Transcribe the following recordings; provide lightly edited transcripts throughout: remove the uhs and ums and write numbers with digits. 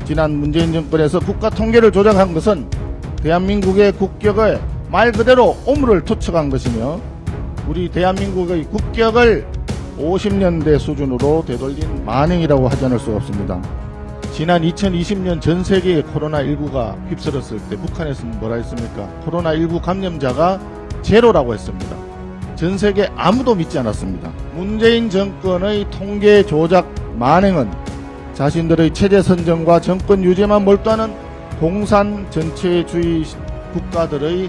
지난 문재인 정권에서 국가 통계를 조작한 것은 대한민국의 국격을 말 그대로 오물을 투척한 것이며 우리 대한민국의 국격을 50년대 수준으로 되돌린 만행이라고 하지 않을 수가 없습니다. 지난 2020년 전 세계의 코로나19가 휩쓸었을 때 북한에서는 뭐라 했습니까? 코로나19 감염자가 제로라고 했습니다. 전 세계 아무도 믿지 않았습니다. 문재인 정권의 통계 조작 만행은 자신들의 체제 선정과 정권 유지에만 몰두하는 공산 전체주의 국가들의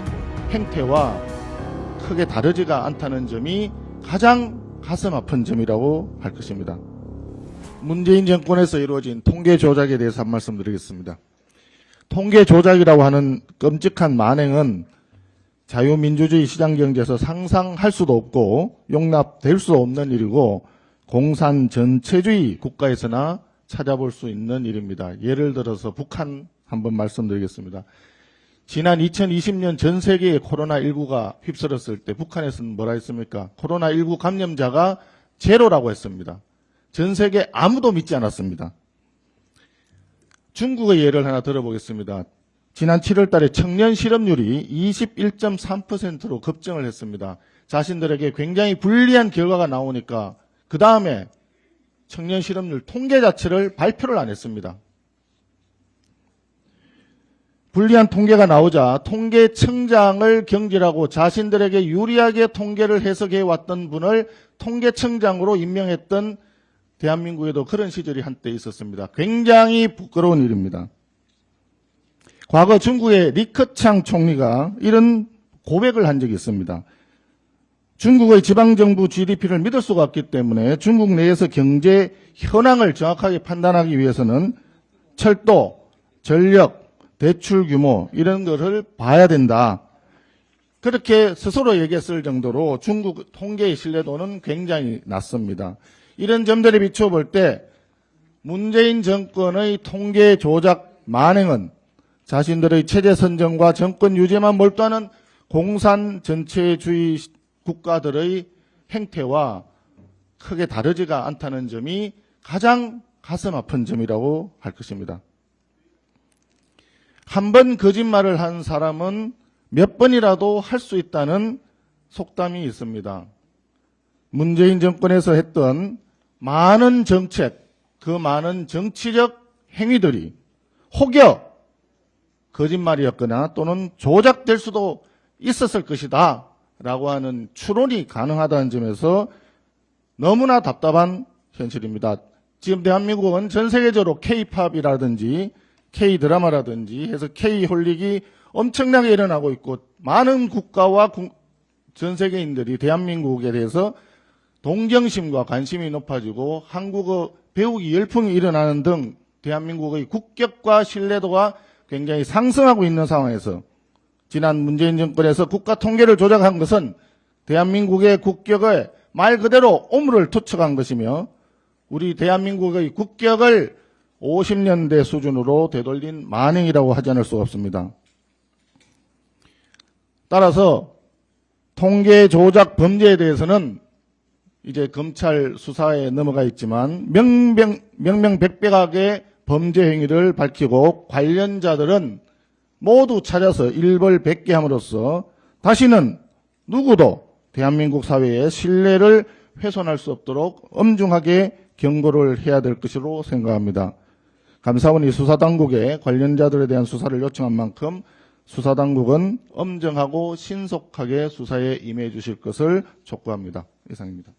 행태와 크게 다르지가 않다는 점이 가장 가슴 아픈 점이라고 할 것입니다. 문재인 정권에서 이루어진 통계 조작에 대해서 한 말씀 드리겠습니다. 통계 조작이라고 하는 끔찍한 만행은 자유민주주의 시장경제에서 상상할 수도 없고 용납될 수 없는 일이고 공산 전체주의 국가에서나 찾아볼 수 있는 일입니다. 예를 들어서 북한 한번 말씀드리겠습니다. 지난 2020년 전 세계의 코로나19가 휩쓸었을 때 북한에서는 뭐라 했습니까? 코로나19 감염자가 제로라고 했습니다. 전 세계 아무도 믿지 않았습니다. 중국의 예를 하나 들어보겠습니다. 지난 7월 달에 청년 실업률이 21.3%로 급증을 했습니다. 자신들에게 굉장히 불리한 결과가 나오니까 그 다음에 청년 실업률 통계 자체를 발표를 안 했습니다. 불리한 통계가 나오자 통계청장을 경질하고 자신들에게 유리하게 통계를 해석해 왔던 분을 통계청장으로 임명했던 대한민국에도 그런 시절이 한때 있었습니다. 굉장히 부끄러운 일입니다. 과거 중국의 리커창 총리가 이런 고백을 한 적이 있습니다. 중국의 지방정부 GDP를 믿을 수가 없기 때문에 중국 내에서 경제 현황을 정확하게 판단하기 위해서는 철도, 전력, 대출 규모 이런 것을 봐야 된다. 그렇게 스스로 얘기했을 정도로 중국 통계의 신뢰도는 굉장히 낮습니다. 이런 점들에 비춰볼 때 문재인 정권의 통계 조작 만행은 자신들의 체제 선정과 정권 유지에만 몰두하는 공산 전체주의 국가들의 행태와 크게 다르지가 않다는 점이 가장 가슴 아픈 점이라고 할 것입니다. 한 번 거짓말을 한 사람은 몇 번이라도 할 수 있다는 속담이 있습니다. 문재인 정권에서 했던 많은 정책, 그 많은 정치적 행위들이 혹여 거짓말이었거나 또는 조작될 수도 있었을 것이다 라고 하는 추론이 가능하다는 점에서 너무나 답답한 현실입니다. 지금 대한민국은 전 세계적으로 K-팝이라든지 K-드라마라든지 해서 K-홀릭이 엄청나게 일어나고 있고 많은 국가와 전 세계인들이 대한민국에 대해서 동정심과 관심이 높아지고 한국어 배우기 열풍이 일어나는 등 대한민국의 국격과 신뢰도가 굉장히 상승하고 있는 상황에서 지난 문재인 정권에서 국가 통계를 조작한 것은 대한민국의 국격을 말 그대로 오물을 투척한 것이며 우리 대한민국의 국격을 50년대 수준으로 되돌린 만행이라고 하지 않을 수가 없습니다. 따라서 통계 조작 범죄에 대해서는 이제 검찰 수사에 넘어가 있지만 명명백백하게 범죄 행위를 밝히고 관련자들은 모두 찾아서 일벌백계 함으로써 다시는 누구도 대한민국 사회의 신뢰를 훼손할 수 없도록 엄중하게 경고를 해야 될 것으로 생각합니다. 감사원이 수사당국에 관련자들에 대한 수사를 요청한 만큼 수사당국은 엄정하고 신속하게 수사에 임해 주실 것을 촉구합니다. 이상입니다.